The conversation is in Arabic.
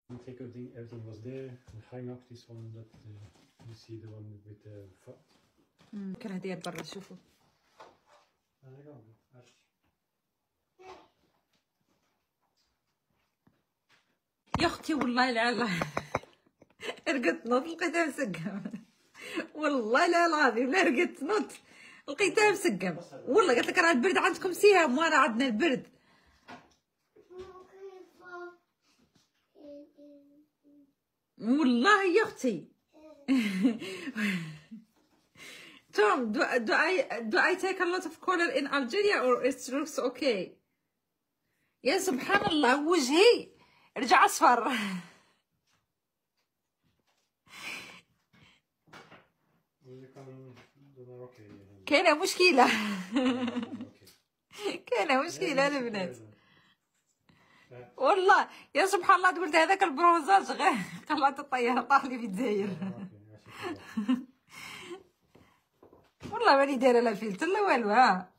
Take everything was there and hang up this one that you see the one with the foot. كان هدية برا شوفوا. يا اختي والله لا رقدت نوض لقيتها مسقم. والله لا العظيم لا رقدت نوض لقيتها مسقم. والله قلت لك راه البرد عندكم سهام وانا عندنا البرد. والله يا اختي. Tom, do I take a lot of color in Algeria or it looks okay? يا سبحان الله وجهي رجع اصفر. كاينه مشكله. كاينه مشكله البنات والله يا سبحان الله. قلت هذاك البرونزاج غير طلعت الطياره طاح لي في الجزائر. والله ماني دايره لا فيلتر لا والو. ها